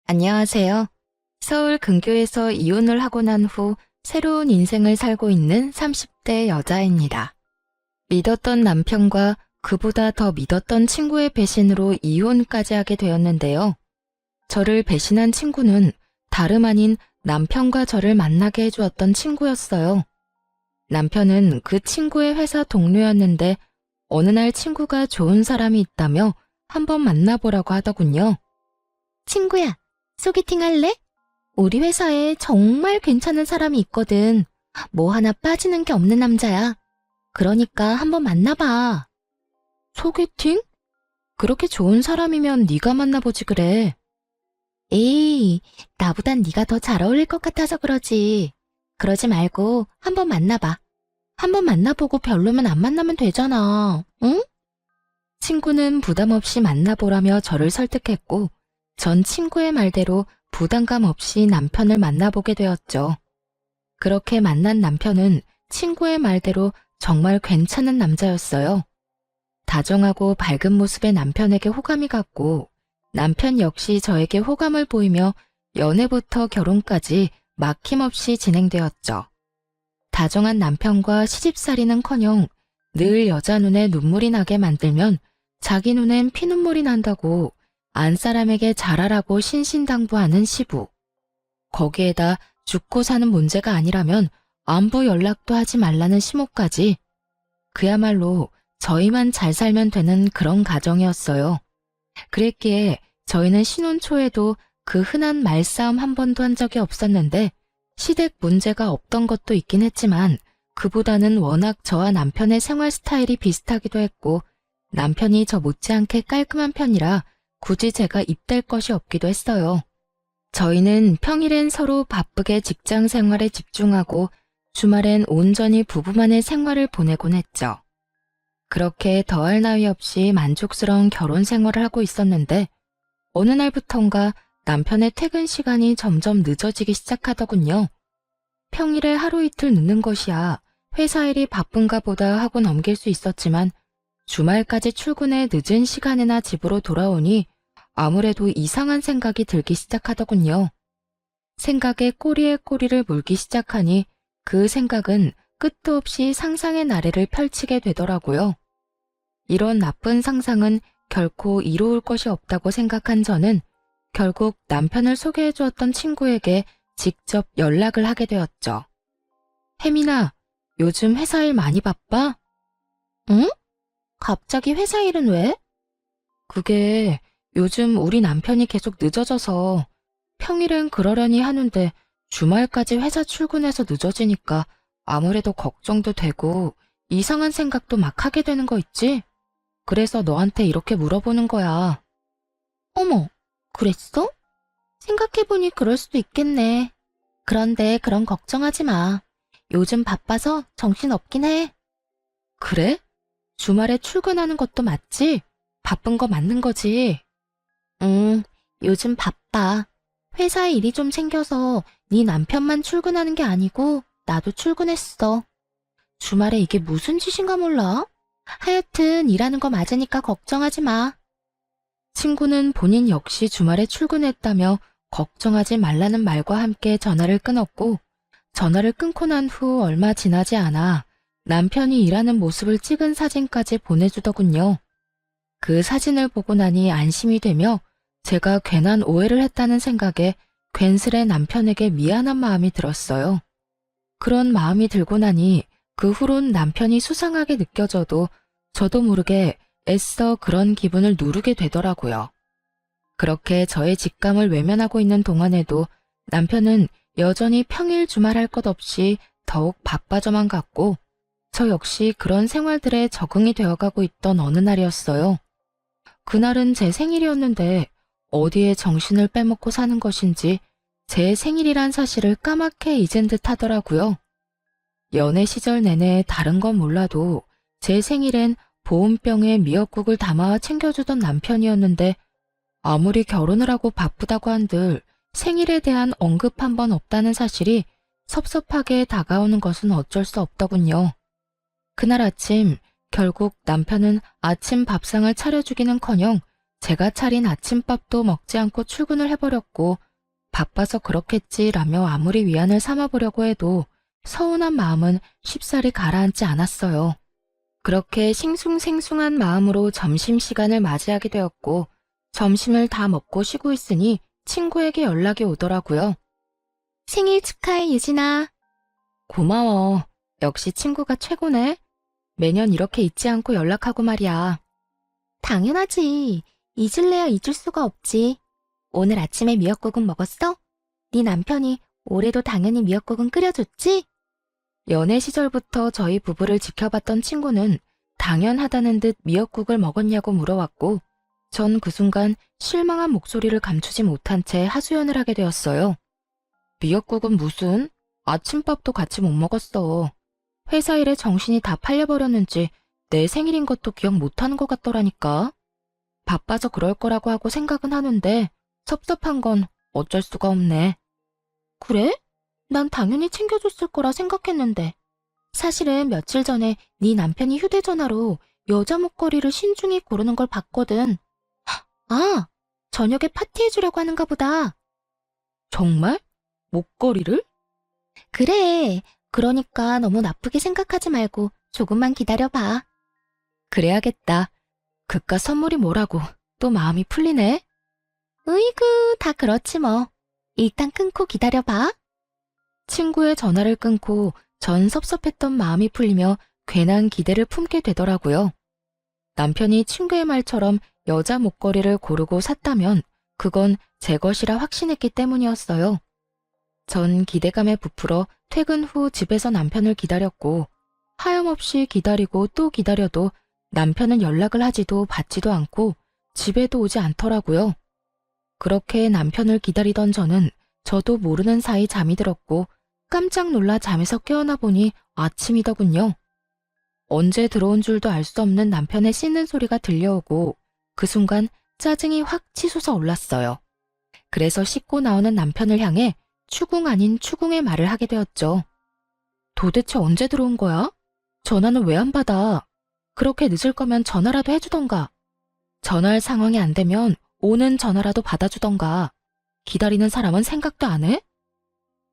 안녕하세요. 서울 근교에서 이혼을 하고 난 후 새로운 인생을 살고 있는 30대 여자입니다. 믿었던 남편과 그보다 더 믿었던 친구의 배신으로 이혼까지 하게 되었는데요. 저를 배신한 친구는 다름 아닌 남편과 저를 만나게 해주었던 친구였어요. 남편은 그 친구의 회사 동료였는데 어느 날 친구가 좋은 사람이 있다며 한번 만나보라고 하더군요. 친구야, 소개팅 할래? 우리 회사에 정말 괜찮은 사람이 있거든. 뭐 하나 빠지는 게 없는 남자야. 그러니까 한번 만나봐. 소개팅? 그렇게 좋은 사람이면 네가 만나보지 그래. 에이, 나보단 네가 더 잘 어울릴 것 같아서 그러지. 그러지 말고 한번 만나봐. 한번 만나보고 별로면 안 만나면 되잖아. 응? 친구는 부담 없이 만나보라며 저를 설득했고 전 친구의 말대로 부담감 없이 남편을 만나보게 되었죠. 그렇게 만난 남편은 친구의 말대로 정말 괜찮은 남자였어요. 다정하고 밝은 모습의 남편에게 호감이 갔고 남편 역시 저에게 호감을 보이며 연애부터 결혼까지 막힘없이 진행되었죠. 다정한 남편과 시집살이는커녕 늘 여자 눈에 눈물이 나게 만들면 자기 눈엔 피눈물이 난다고 안 사람에게 잘하라고 신신당부하는 시부. 거기에다 죽고 사는 문제가 아니라면 안부 연락도 하지 말라는 시모까지. 그야말로 저희만 잘 살면 되는 그런 가정이었어요. 그랬기에 저희는 신혼 초에도 그 흔한 말싸움 한 번도 한 적이 없었는데 시댁 문제가 없던 것도 있긴 했지만 그보다는 워낙 저와 남편의 생활 스타일이 비슷하기도 했고 남편이 저 못지않게 깔끔한 편이라 굳이 제가 입댈 것이 없기도 했어요. 저희는 평일엔 서로 바쁘게 직장 생활에 집중하고 주말엔 온전히 부부만의 생활을 보내곤 했죠. 그렇게 더할 나위 없이 만족스러운 결혼 생활을 하고 있었는데 어느 날부턴가 남편의 퇴근 시간이 점점 늦어지기 시작하더군요. 평일에 하루 이틀 늦는 것이야 회사 일이 바쁜가 보다 하고 넘길 수 있었지만 주말까지 출근해 늦은 시간에나 집으로 돌아오니 아무래도 이상한 생각이 들기 시작하더군요. 생각에 꼬리에 꼬리를 물기 시작하니 그 생각은 끝도 없이 상상의 나래를 펼치게 되더라고요. 이런 나쁜 상상은 결코 이루을 것이 없다고 생각한 저는 결국 남편을 소개해 주었던 친구에게 직접 연락을 하게 되었죠. 혜민아, 요즘 회사 일 많이 바빠? 응? 갑자기 회사 일은 왜? 그게 요즘 우리 남편이 계속 늦어져서 평일엔 그러려니 하는데 주말까지 회사 출근해서 늦어지니까 아무래도 걱정도 되고 이상한 생각도 막 하게 되는 거 있지? 그래서 너한테 이렇게 물어보는 거야. 어머, 그랬어? 생각해보니 그럴 수도 있겠네. 그런데 그런 걱정하지 마. 요즘 바빠서 정신없긴 해. 그래? 주말에 출근하는 것도 맞지? 바쁜 거 맞는 거지? 요즘 바빠. 회사에 일이 좀 생겨서 네 남편만 출근하는 게 아니고 나도 출근했어. 주말에 이게 무슨 짓인가 몰라? 하여튼 일하는 거 맞으니까 걱정하지 마. 친구는 본인 역시 주말에 출근했다며 걱정하지 말라는 말과 함께 전화를 끊었고 전화를 끊고 난 후 얼마 지나지 않아 남편이 일하는 모습을 찍은 사진까지 보내주더군요. 그 사진을 보고 나니 안심이 되며 제가 괜한 오해를 했다는 생각에 괜스레 남편에게 미안한 마음이 들었어요. 그런 마음이 들고 나니 그 후론 남편이 수상하게 느껴져도 저도 모르게 애써 그런 기분을 누르게 되더라고요. 그렇게 저의 직감을 외면하고 있는 동안에도 남편은 여전히 평일 주말 할 것 없이 더욱 바빠져만 갔고 저 역시 그런 생활들에 적응이 되어가고 있던 어느 날이었어요. 그날은 제 생일이었는데 어디에 정신을 빼먹고 사는 것인지 제 생일이란 사실을 까맣게 잊은 듯 하더라고요. 연애 시절 내내 다른 건 몰라도 제 생일엔 보온병에 미역국을 담아 챙겨주던 남편이었는데 아무리 결혼을 하고 바쁘다고 한들 생일에 대한 언급 한 번 없다는 사실이 섭섭하게 다가오는 것은 어쩔 수 없더군요. 그날 아침 결국 남편은 아침 밥상을 차려주기는커녕 제가 차린 아침밥도 먹지 않고 출근을 해버렸고 바빠서 그렇겠지라며 아무리 위안을 삼아보려고 해도 서운한 마음은 쉽사리 가라앉지 않았어요. 그렇게 싱숭생숭한 마음으로 점심시간을 맞이하게 되었고 점심을 다 먹고 쉬고 있으니 친구에게 연락이 오더라고요. 생일 축하해, 유진아. 고마워. 역시 친구가 최고네. 매년 이렇게 잊지 않고 연락하고 말이야. 당연하지. 잊을래야 잊을 수가 없지. 오늘 아침에 미역국은 먹었어? 네 남편이 올해도 당연히 미역국은 끓여줬지? 연애 시절부터 저희 부부를 지켜봤던 친구는 당연하다는 듯 미역국을 먹었냐고 물어왔고 전 그 순간 실망한 목소리를 감추지 못한 채 하소연을 하게 되었어요. 미역국은 무슨? 아침밥도 같이 못 먹었어. 회사 일에 정신이 다 팔려버렸는지 내 생일인 것도 기억 못하는 것 같더라니까. 바빠서 그럴 거라고 하고 생각은 하는데 섭섭한 건 어쩔 수가 없네. 그래? 난 당연히 챙겨줬을 거라 생각했는데. 사실은 며칠 전에 네 남편이 휴대전화로 여자 목걸이를 신중히 고르는 걸 봤거든. 아, 저녁에 파티해주려고 하는가 보다. 정말? 목걸이를? 그래. 그러니까 너무 나쁘게 생각하지 말고 조금만 기다려봐. 그래야겠다. 그깟 선물이 뭐라고 또 마음이 풀리네. 으이구, 다 그렇지 뭐. 일단 끊고 기다려봐. 친구의 전화를 끊고 전 섭섭했던 마음이 풀리며 괜한 기대를 품게 되더라고요. 남편이 친구의 말처럼 여자 목걸이를 고르고 샀다면 그건 제 것이라 확신했기 때문이었어요. 전 기대감에 부풀어 퇴근 후 집에서 남편을 기다렸고 하염없이 기다리고 또 기다려도 남편은 연락을 하지도 받지도 않고 집에도 오지 않더라고요. 그렇게 남편을 기다리던 저도 모르는 사이 잠이 들었고 깜짝 놀라 잠에서 깨어나 보니 아침이더군요. 언제 들어온 줄도 알 수 없는 남편의 씻는 소리가 들려오고 그 순간 짜증이 확 치솟아 올랐어요. 그래서 씻고 나오는 남편을 향해 추궁 아닌 추궁의 말을 하게 되었죠. 도대체 언제 들어온 거야? 전화는 왜 안 받아? 그렇게 늦을 거면 전화라도 해주던가. 전화할 상황이 안 되면 오는 전화라도 받아주던가. 기다리는 사람은 생각도 안 해?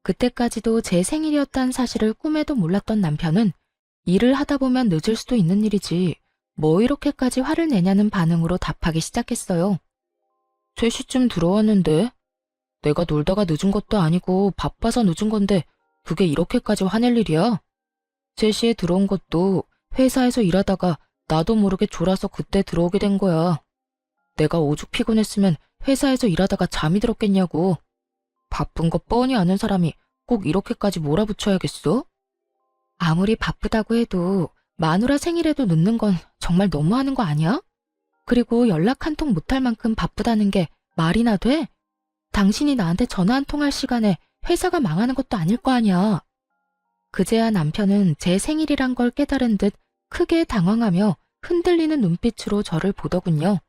그때까지도 제 생일이었다는 사실을 꿈에도 몰랐던 남편은 일을 하다 보면 늦을 수도 있는 일이지 뭐 이렇게까지 화를 내냐는 반응으로 답하기 시작했어요. 3시쯤 들어왔는데 내가 놀다가 늦은 것도 아니고 바빠서 늦은 건데 그게 이렇게까지 화낼 일이야? 3시에 들어온 것도 회사에서 일하다가 나도 모르게 졸아서 그때 들어오게 된 거야. 내가 오죽 피곤했으면 회사에서 일하다가 잠이 들었겠냐고. 바쁜 거 뻔히 아는 사람이 꼭 이렇게까지 몰아붙여야겠어? 아무리 바쁘다고 해도 마누라 생일에도 늦는 건 정말 너무하는 거 아니야? 그리고 연락 한 통 못할 만큼 바쁘다는 게 말이나 돼? 당신이 나한테 전화 한 통 할 시간에 회사가 망하는 것도 아닐 거 아니야. 그제야 남편은 제 생일이란 걸 깨달은 듯 크게 당황하며 흔들리는 눈빛으로 저를 보더군요.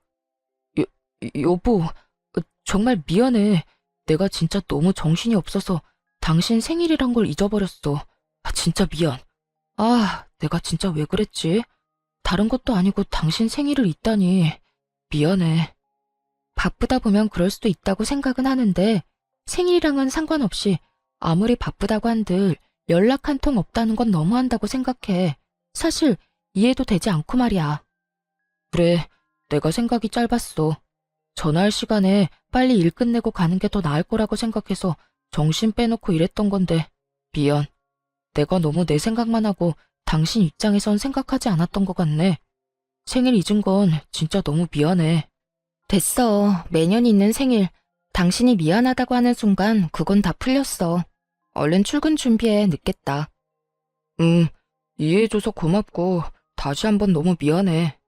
여보, 정말 미안해. 내가 진짜 너무 정신이 없어서 당신 생일이란 걸 잊어버렸어. 진짜 미안. 내가 진짜 왜 그랬지? 다른 것도 아니고 당신 생일을 잊다니. 미안해. 바쁘다 보면 그럴 수도 있다고 생각은 하는데 생일이랑은 상관없이 아무리 바쁘다고 한들 연락 한 통 없다는 건 너무한다고 생각해. 사실 이해도 되지 않고 말이야. 그래, 내가 생각이 짧았어. 전화할 시간에 빨리 일 끝내고 가는 게 더 나을 거라고 생각해서 정신 빼놓고 일했던 건데 미안. 내가 너무 내 생각만 하고 당신 입장에선 생각하지 않았던 것 같네. 생일 잊은 건 진짜 너무 미안해. 됐어. 매년 있는 생일. 당신이 미안하다고 하는 순간 그건 다 풀렸어. 얼른 출근 준비해. 늦겠다. 이해해줘서 고맙고 다시 한번 너무 미안해.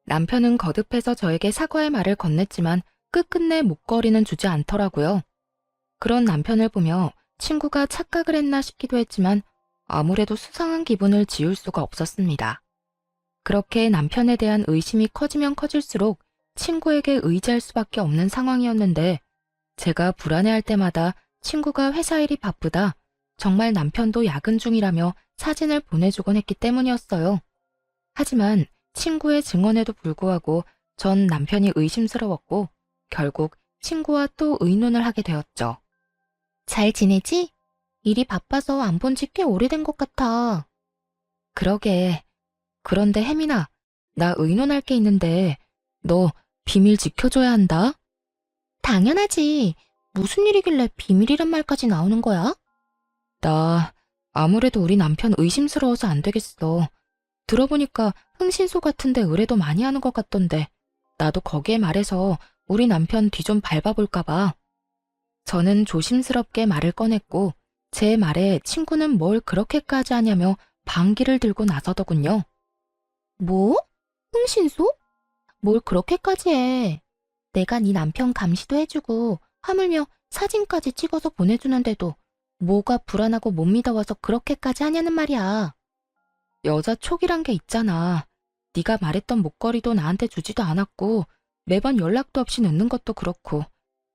남편은 거듭해서 저에게 사과의 말을 건넸지만 끝끝내 목걸이는 주지 않더라고요. 그런 남편을 보며 친구가 착각을 했나 싶기도 했지만 아무래도 수상한 기분을 지울 수가 없었습니다. 그렇게 남편에 대한 의심이 커지면 커질수록 친구에게 의지할 수밖에 없는 상황이었는데 제가 불안해할 때마다 친구가 회사 일이 바쁘다, 정말 남편도 야근 중이라며 사진을 보내주곤 했기 때문이었어요. 하지만 친구의 증언에도 불구하고 전 남편이 의심스러웠고 결국 친구와 또 의논을 하게 되었죠. 잘 지내지? 일이 바빠서 안 본 지 꽤 오래된 것 같아. 그러게. 그런데 혜민아, 나 의논할 게 있는데 너 비밀 지켜줘야 한다. 당연하지. 무슨 일이길래 비밀이란 말까지 나오는 거야? 나 아무래도 우리 남편 의심스러워서 안 되겠어. 들어보니까 흥신소 같은데 의뢰도 많이 하는 것 같던데 나도 거기에 말해서 우리 남편 뒤 좀 밟아볼까 봐. 저는 조심스럽게 말을 꺼냈고 제 말에 친구는 뭘 그렇게까지 하냐며 방귀를 들고 나서더군요. 뭐? 흥신소? 뭘 그렇게까지 해. 내가 네 남편 감시도 해주고 하물며 사진까지 찍어서 보내주는데도 뭐가 불안하고 못 믿어와서 그렇게까지 하냐는 말이야. 여자 촉이란 게 있잖아. 네가 말했던 목걸이도 나한테 주지도 않았고 매번 연락도 없이 늦는 것도 그렇고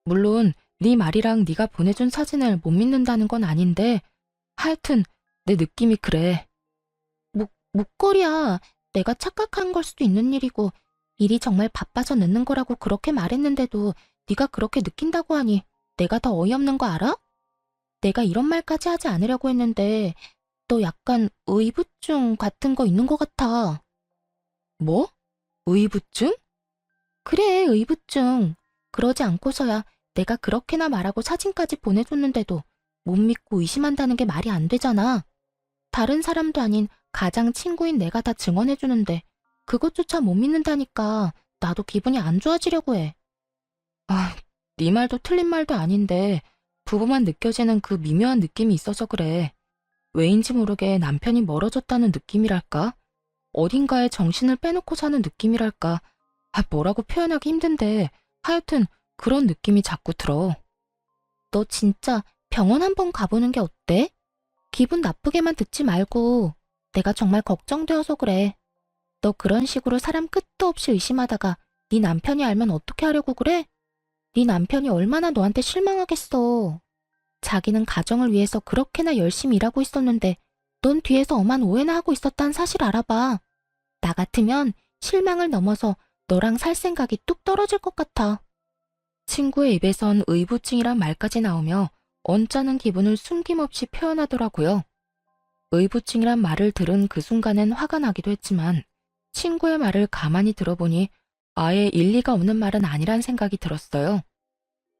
물론 네 말이랑 네가 보내준 사진을 못 믿는다는 건 아닌데 하여튼 내 느낌이 그래. 목걸이야. 내가 착각한 걸 수도 있는 일이고 일이 정말 바빠서 늦는 거라고 그렇게 말했는데도 네가 그렇게 느낀다고 하니 내가 더 어이없는 거 알아? 내가 이런 말까지 하지 않으려고 했는데 너 약간 의부증 같은 거 있는 것 같아. 뭐? 의부증? 그래, 의부증. 그러지 않고서야 내가 그렇게나 말하고 사진까지 보내줬는데도 못 믿고 의심한다는 게 말이 안 되잖아. 다른 사람도 아닌 가장 친구인 내가 다 증언해주는데 그것조차 못 믿는다니까 나도 기분이 안 좋아지려고 해. 아, 네 말도 틀린 말도 아닌데 부부만 느껴지는 그 미묘한 느낌이 있어서 그래. 왜인지 모르게 남편이 멀어졌다는 느낌이랄까? 어딘가에 정신을 빼놓고 사는 느낌이랄까? 뭐라고 표현하기 힘든데 하여튼 그런 느낌이 자꾸 들어. 너 진짜 병원 한번 가보는 게 어때? 기분 나쁘게만 듣지 말고 내가 정말 걱정되어서 그래. 너 그런 식으로 사람 끝도 없이 의심하다가 네 남편이 알면 어떻게 하려고 그래? 네 남편이 얼마나 너한테 실망하겠어. 자기는 가정을 위해서 그렇게나 열심히 일하고 있었는데 넌 뒤에서 엄한 오해나 하고 있었다는 사실 알아봐. 나 같으면 실망을 넘어서 너랑 살 생각이 뚝 떨어질 것 같아. 친구의 입에선 의부증이란 말까지 나오며 언짢은 기분을 숨김없이 표현하더라고요. 의부증이란 말을 들은 그 순간엔 화가 나기도 했지만 친구의 말을 가만히 들어보니 아예 일리가 없는 말은 아니란 생각이 들었어요.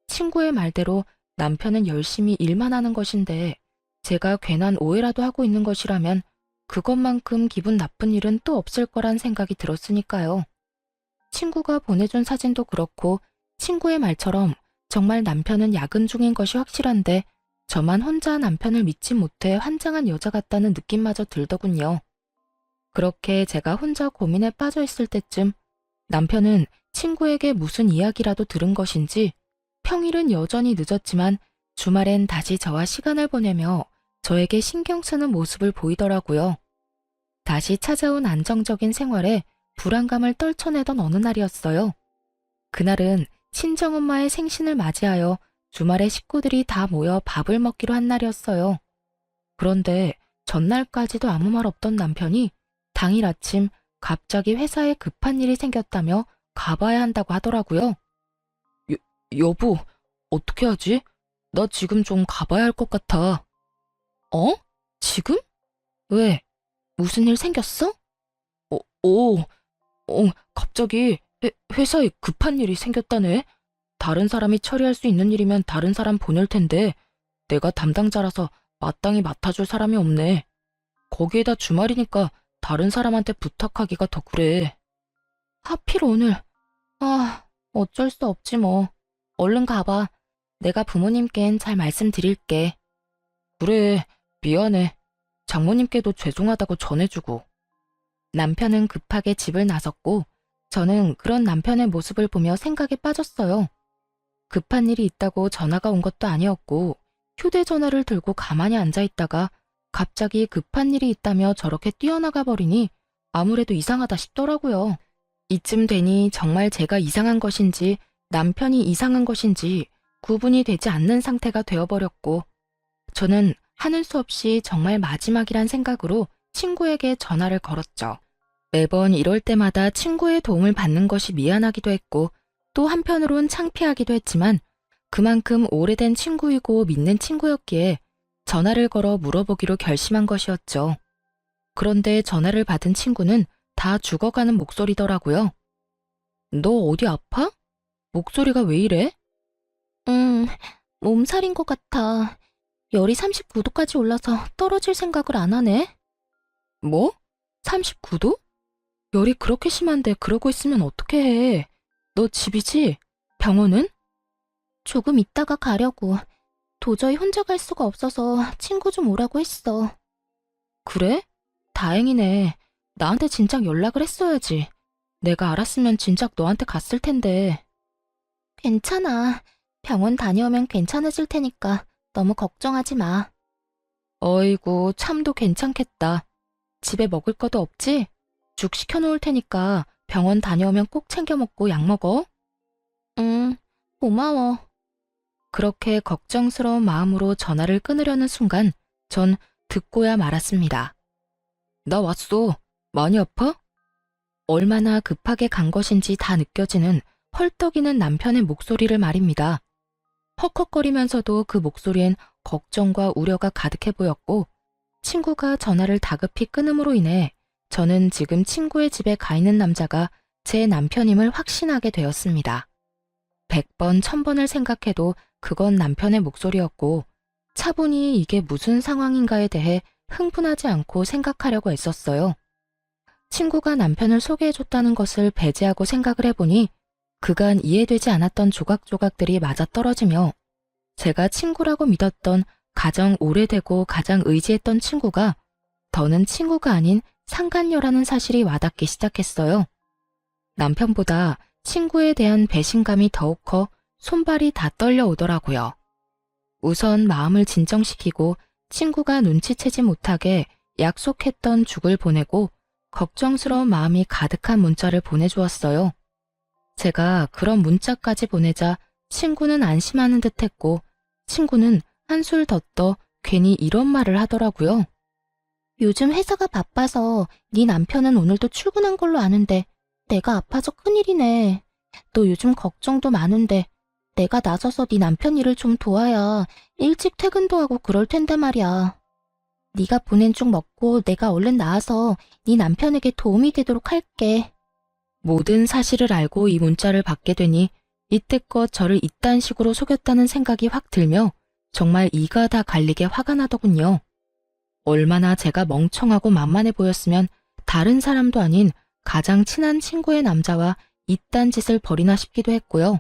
친구의 말대로 남편은 열심히 일만 하는 것인데 제가 괜한 오해라도 하고 있는 것이라면 그것만큼 기분 나쁜 일은 또 없을 거란 생각이 들었으니까요. 친구가 보내준 사진도 그렇고 친구의 말처럼 정말 남편은 야근 중인 것이 확실한데 저만 혼자 남편을 믿지 못해 환장한 여자 같다는 느낌마저 들더군요. 그렇게 제가 혼자 고민에 빠져 있을 때쯤 남편은 친구에게 무슨 이야기라도 들은 것인지 평일은 여전히 늦었지만 주말엔 다시 저와 시간을 보내며 저에게 신경 쓰는 모습을 보이더라고요. 다시 찾아온 안정적인 생활에 불안감을 떨쳐내던 어느 날이었어요. 그날은 친정엄마의 생신을 맞이하여 주말에 식구들이 다 모여 밥을 먹기로 한 날이었어요. 그런데 전날까지도 아무 말 없던 남편이 당일 아침 갑자기 회사에 급한 일이 생겼다며 가봐야 한다고 하더라고요. 여보, 어떻게 하지? 나 지금 좀 가봐야 할 것 같아. 어? 지금? 왜? 무슨 일 생겼어? 갑자기 회사에 급한 일이 생겼다네. 다른 사람이 처리할 수 있는 일이면 다른 사람 보낼 텐데 내가 담당자라서 마땅히 맡아줄 사람이 없네. 거기에다 주말이니까 다른 사람한테 부탁하기가 더 그래. 하필 오늘. 어쩔 수 없지 뭐. 얼른 가봐. 내가 부모님께는 잘 말씀드릴게. 그래, 미안해. 장모님께도 죄송하다고 전해주고. 남편은 급하게 집을 나섰고 저는 그런 남편의 모습을 보며 생각에 빠졌어요. 급한 일이 있다고 전화가 온 것도 아니었고 휴대전화를 들고 가만히 앉아있다가 갑자기 급한 일이 있다며 저렇게 뛰어나가 버리니 아무래도 이상하다 싶더라고요. 이쯤 되니 정말 제가 이상한 것인지 남편이 이상한 것인지 구분이 되지 않는 상태가 되어버렸고 저는 하는 수 없이 정말 마지막이란 생각으로 친구에게 전화를 걸었죠. 매번 이럴 때마다 친구의 도움을 받는 것이 미안하기도 했고 또 한편으론 창피하기도 했지만 그만큼 오래된 친구이고 믿는 친구였기에 전화를 걸어 물어보기로 결심한 것이었죠. 그런데 전화를 받은 친구는 다 죽어가는 목소리더라고요. 너 어디 아파? 목소리가 왜 이래? 몸살인 것 같아. 열이 39도까지 올라서 떨어질 생각을 안 하네. 뭐? 39도? 열이 그렇게 심한데 그러고 있으면 어떻게 해? 너 집이지? 병원은? 조금 있다가 가려고. 도저히 혼자 갈 수가 없어서 친구 좀 오라고 했어. 그래? 다행이네. 나한테 진작 연락을 했어야지. 내가 알았으면 진작 너한테 갔을 텐데. 괜찮아. 병원 다녀오면 괜찮아질 테니까 너무 걱정하지 마. 어이구, 참도 괜찮겠다. 집에 먹을 것도 없지? 죽 시켜놓을 테니까 병원 다녀오면 꼭 챙겨 먹고 약 먹어. 응, 고마워. 그렇게 걱정스러운 마음으로 전화를 끊으려는 순간 전 듣고야 말았습니다. 나 왔어. 많이 아파? 얼마나 급하게 간 것인지 다 느껴지는 헐떡이는 남편의 목소리를 말입니다. 헉헉거리면서도 그 목소리엔 걱정과 우려가 가득해 보였고 친구가 전화를 다급히 끊음으로 인해 저는 지금 친구의 집에 가 있는 남자가 제 남편임을 확신하게 되었습니다. 100번, 1000번을 생각해도 그건 남편의 목소리였고 차분히 이게 무슨 상황인가에 대해 흥분하지 않고 생각하려고 애썼어요. 친구가 남편을 소개해줬다는 것을 배제하고 생각을 해보니 그간 이해되지 않았던 조각조각들이 맞아떨어지며 제가 친구라고 믿었던 가장 오래되고 가장 의지했던 친구가 더는 친구가 아닌 상간녀라는 사실이 와닿기 시작했어요. 남편보다 친구에 대한 배신감이 더욱 커 손발이 다 떨려오더라고요. 우선 마음을 진정시키고 친구가 눈치채지 못하게 약속했던 죽을 보내고 걱정스러운 마음이 가득한 문자를 보내주었어요. 제가 그런 문자까지 보내자 친구는 안심하는 듯했고 친구는 한술 더 떠 괜히 이런 말을 하더라고요. 요즘 회사가 바빠서 네 남편은 오늘도 출근한 걸로 아는데 내가 아파서 큰일이네. 너 요즘 걱정도 많은데 내가 나서서 네 남편 일을 좀 도와야 일찍 퇴근도 하고 그럴 텐데 말이야. 네가 보낸 죽 먹고 내가 얼른 나와서 네 남편에게 도움이 되도록 할게. 모든 사실을 알고 이 문자를 받게 되니 이때껏 저를 이딴 식으로 속였다는 생각이 확 들며 정말 이가 다 갈리게 화가 나더군요. 얼마나 제가 멍청하고 만만해 보였으면 다른 사람도 아닌 가장 친한 친구의 남자와 이딴 짓을 벌이나 싶기도 했고요.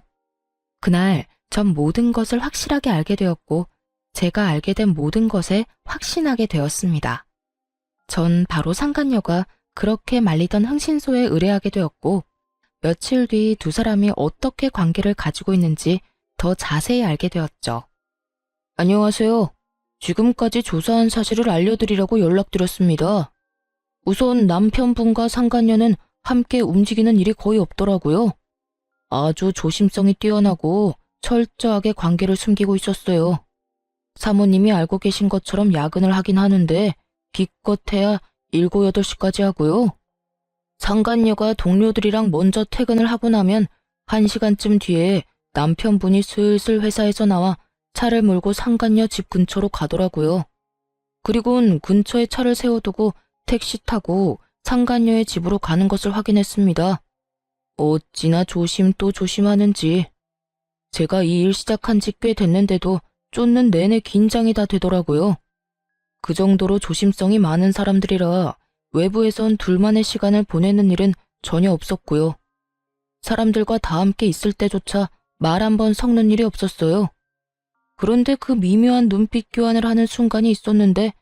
그날 전 모든 것을 확실하게 알게 되었고 제가 알게 된 모든 것에 확신하게 되었습니다. 전 바로 상간녀가 그렇게 말리던 흥신소에 의뢰하게 되었고 며칠 뒤 두 사람이 어떻게 관계를 가지고 있는지 더 자세히 알게 되었죠. 안녕하세요. 지금까지 조사한 사실을 알려드리려고 연락드렸습니다. 우선 남편분과 상간녀는 함께 움직이는 일이 거의 없더라고요. 아주 조심성이 뛰어나고 철저하게 관계를 숨기고 있었어요. 사모님이 알고 계신 것처럼 야근을 하긴 하는데 기껏해야 7, 8시까지 하고요. 상간녀가 동료들이랑 먼저 퇴근을 하고 나면 1시간쯤 뒤에 남편분이 슬슬 회사에서 나와 차를 몰고 상간녀 집 근처로 가더라고요. 그리고는 근처에 차를 세워두고 택시 타고 상간녀의 집으로 가는 것을 확인했습니다. 어찌나 조심 또 조심하는지. 제가 이 일 시작한 지 꽤 됐는데도 쫓는 내내 긴장이 다 되더라고요. 그 정도로 조심성이 많은 사람들이라 외부에선 둘만의 시간을 보내는 일은 전혀 없었고요. 사람들과 다 함께 있을 때조차 말 한 번 섞는 일이 없었어요. 그런데 그 미묘한 눈빛 교환을 하는 순간이 있었는데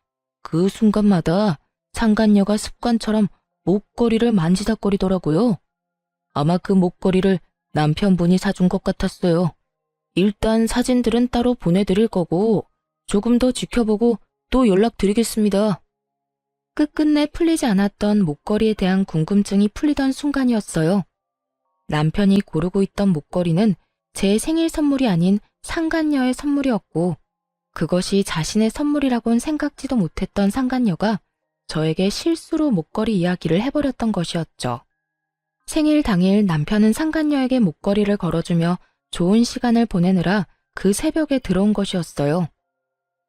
그 순간마다 상간녀가 습관처럼 목걸이를 만지작거리더라고요. 아마 그 목걸이를 남편분이 사준 것 같았어요. 일단 사진들은 따로 보내드릴 거고 조금 더 지켜보고 또 연락드리겠습니다. 끝끝내 풀리지 않았던 목걸이에 대한 궁금증이 풀리던 순간이었어요. 남편이 고르고 있던 목걸이는 제 생일 선물이 아닌 상간녀의 선물이었고 그것이 자신의 선물이라곤 생각지도 못했던 상간녀가 저에게 실수로 목걸이 이야기를 해버렸던 것이었죠. 생일 당일 남편은 상간녀에게 목걸이를 걸어주며 좋은 시간을 보내느라 그 새벽에 들어온 것이었어요.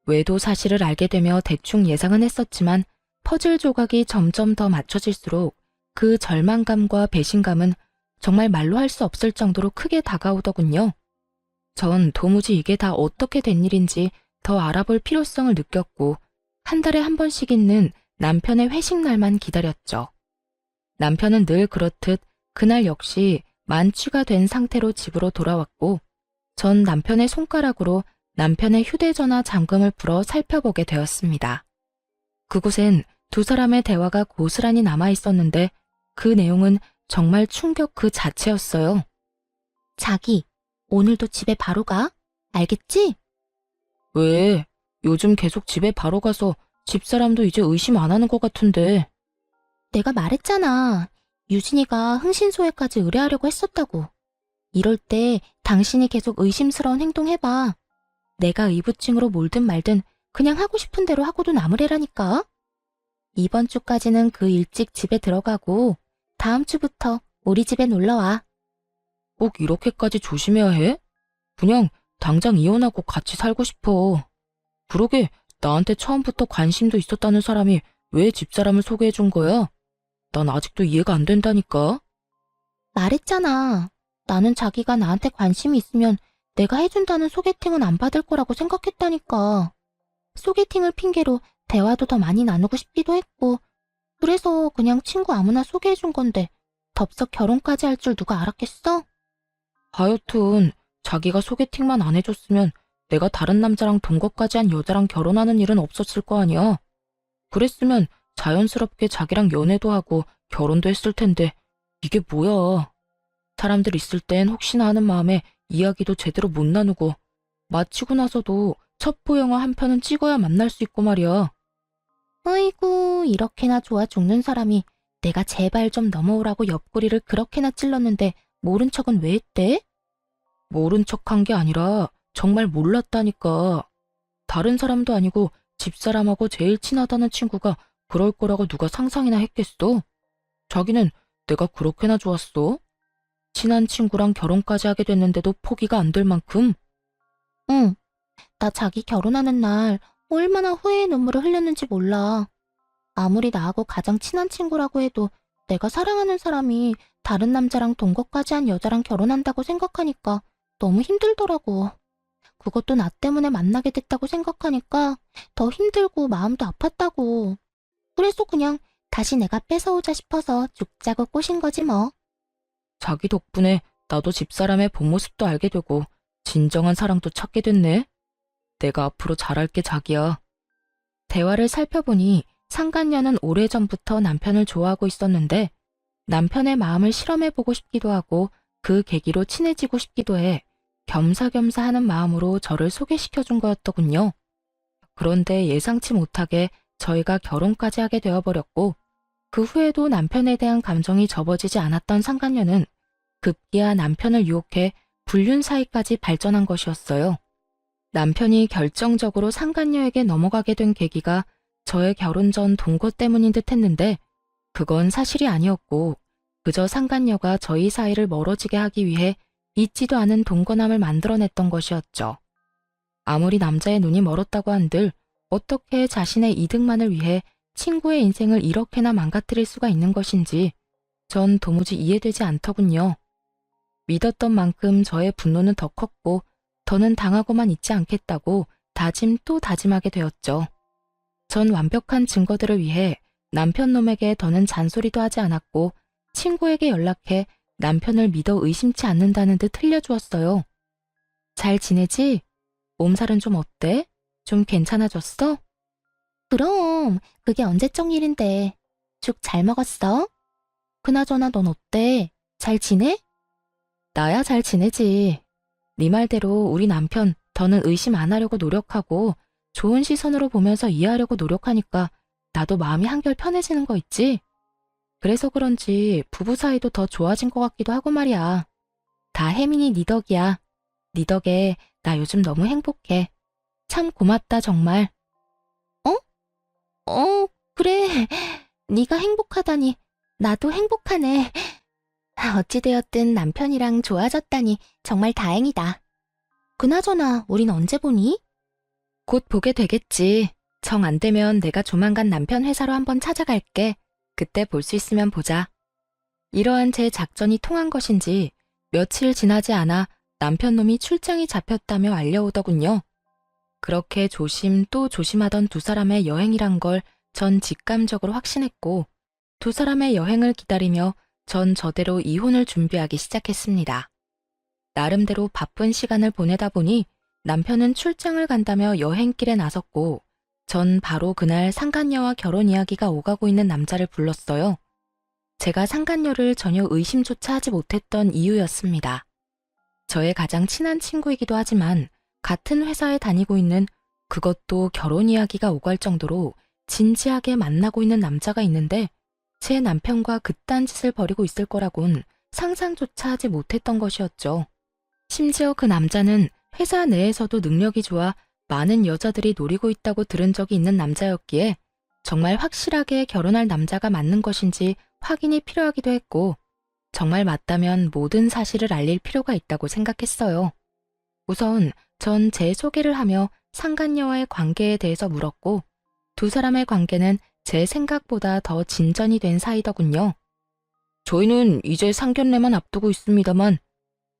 외도 사실을 알게 되며 대충 예상은 했었지만 퍼즐 조각이 점점 더 맞춰질수록 그 절망감과 배신감은 정말 말로 할 수 없을 정도로 크게 다가오더군요. 전 도무지 이게 다 어떻게 된 일인지 더 알아볼 필요성을 느꼈고 한 달에 한 번씩 있는 남편의 회식 날만 기다렸죠. 남편은 늘 그렇듯 그날 역시 만취가 된 상태로 집으로 돌아왔고 전 남편의 손가락으로 남편의 휴대전화 잠금을 풀어 살펴보게 되었습니다. 그곳엔 두 사람의 대화가 고스란히 남아 있었는데 그 내용은 정말 충격 그 자체였어요. 자기, 오늘도 집에 바로 가? 알겠지? 왜? 요즘 계속 집에 바로 가서 집사람도 이제 의심 안 하는 것 같은데. 내가 말했잖아. 유진이가 흥신소에까지 의뢰하려고 했었다고. 이럴 때 당신이 계속 의심스러운 행동 해봐. 내가 의부증으로 몰든 말든 그냥 하고 싶은 대로 하고도 남으래라니까. 이번 주까지는 그 일찍 집에 들어가고 다음 주부터 우리 집에 놀러와. 꼭 이렇게까지 조심해야 해? 그냥 당장 이혼하고 같이 살고 싶어. 그러게 나한테 처음부터 관심도 있었다는 사람이 왜 집사람을 소개해 준 거야? 난 아직도 이해가 안 된다니까. 말했잖아. 나는 자기가 나한테 관심이 있으면 내가 해준다는 소개팅은 안 받을 거라고 생각했다니까. 소개팅을 핑계로 대화도 더 많이 나누고 싶기도 했고 그래서 그냥 친구 아무나 소개해준 건데 덥석 결혼까지 할 줄 누가 알았겠어? 하여튼 자기가 소개팅만 안 해줬으면 내가 다른 남자랑 동거까지 한 여자랑 결혼하는 일은 없었을 거 아니야. 그랬으면 자연스럽게 자기랑 연애도 하고 결혼도 했을 텐데 이게 뭐야. 사람들 있을 땐 혹시나 하는 마음에 이야기도 제대로 못 나누고 마치고 나서도 첩보 영화 한 편은 찍어야 만날 수 있고 말이야. 아이고 이렇게나 좋아 죽는 사람이 내가 제발 좀 넘어오라고 옆구리를 그렇게나 찔렀는데 모른 척은 왜 했대? 모른 척한 게 아니라 정말 몰랐다니까. 다른 사람도 아니고 집사람하고 제일 친하다는 친구가 그럴 거라고 누가 상상이나 했겠어? 자기는 내가 그렇게나 좋았어? 친한 친구랑 결혼까지 하게 됐는데도 포기가 안 될 만큼? 응, 나 자기 결혼하는 날 얼마나 후회의 눈물을 흘렸는지 몰라. 아무리 나하고 가장 친한 친구라고 해도 내가 사랑하는 사람이 다른 남자랑 동거까지 한 여자랑 결혼한다고 생각하니까 너무 힘들더라고. 그것도 나 때문에 만나게 됐다고 생각하니까 더 힘들고 마음도 아팠다고. 그래서 그냥 다시 내가 뺏어오자 싶어서 죽자고 꼬신 거지 뭐. 자기 덕분에 나도 집사람의 본 모습도 알게 되고 진정한 사랑도 찾게 됐네. 내가 앞으로 잘할게 자기야. 대화를 살펴보니 상간녀는 오래전부터 남편을 좋아하고 있었는데 남편의 마음을 실험해보고 싶기도 하고 그 계기로 친해지고 싶기도 해 겸사겸사 하는 마음으로 저를 소개시켜준 거였더군요. 그런데 예상치 못하게 저희가 결혼까지 하게 되어버렸고 그 후에도 남편에 대한 감정이 접어지지 않았던 상간녀는 급기야 남편을 유혹해 불륜 사이까지 발전한 것이었어요. 남편이 결정적으로 상간녀에게 넘어가게 된 계기가 저의 결혼 전 동거 때문인 듯 했는데 그건 사실이 아니었고 그저 상간녀가 저희 사이를 멀어지게 하기 위해 잊지도 않은 동거남을 만들어냈던 것이었죠. 아무리 남자의 눈이 멀었다고 한들 어떻게 자신의 이득만을 위해 친구의 인생을 이렇게나 망가뜨릴 수가 있는 것인지 전 도무지 이해되지 않더군요. 믿었던 만큼 저의 분노는 더 컸고 더는 당하고만 있지 않겠다고 다짐 또 다짐하게 되었죠. 전 완벽한 증거들을 위해 남편 놈에게 더는 잔소리도 하지 않았고 친구에게 연락해 남편을 믿어 의심치 않는다는 듯 흘려주었어요. 잘 지내지? 몸살은 좀 어때? 좀 괜찮아졌어? 그럼 그게 언제적 일인데. 죽 잘 먹었어? 그나저나 넌 어때? 잘 지내? 나야 잘 지내지. 네 말대로 우리 남편 더는 의심 안 하려고 노력하고 좋은 시선으로 보면서 이해하려고 노력하니까 나도 마음이 한결 편해지는 거 있지? 그래서 그런지 부부 사이도 더 좋아진 것 같기도 하고 말이야. 다 혜민이 네 덕이야. 네 덕에 나 요즘 너무 행복해. 참 고맙다 정말. 어? 그래, 네가 행복하다니 나도 행복하네. 어찌되었든 남편이랑 좋아졌다니 정말 다행이다. 그나저나 우린 언제 보니? 곧 보게 되겠지. 정 안 되면 내가 조만간 남편 회사로 한번 찾아갈게. 그때 볼 수 있으면 보자. 이러한 제 작전이 통한 것인지 며칠 지나지 않아 남편 놈이 출장이 잡혔다며 알려오더군요. 그렇게 조심 또 조심하던 두 사람의 여행이란 걸 전 직감적으로 확신했고, 두 사람의 여행을 기다리며 전 저대로 이혼을 준비하기 시작했습니다. 나름대로 바쁜 시간을 보내다 보니 남편은 출장을 간다며 여행길에 나섰고, 전 바로 그날 상간녀와 결혼 이야기가 오가고 있는 남자를 불렀어요. 제가 상간녀를 전혀 의심조차 하지 못했던 이유였습니다. 저의 가장 친한 친구이기도 하지만 같은 회사에 다니고 있는, 그것도 결혼 이야기가 오갈 정도로 진지하게 만나고 있는 남자가 있는데 제 남편과 그딴 짓을 벌이고 있을 거라곤 상상조차 하지 못했던 것이었죠. 심지어 그 남자는 회사 내에서도 능력이 좋아 많은 여자들이 노리고 있다고 들은 적이 있는 남자였기에 정말 확실하게 결혼할 남자가 맞는 것인지 확인이 필요하기도 했고, 정말 맞다면 모든 사실을 알릴 필요가 있다고 생각했어요. 우선 전 제 소개를 하며 상간녀와의 관계에 대해서 물었고, 두 사람의 관계는 제 생각보다 더 진전이 된 사이더군요. 저희는 이제 상견례만 앞두고 있습니다만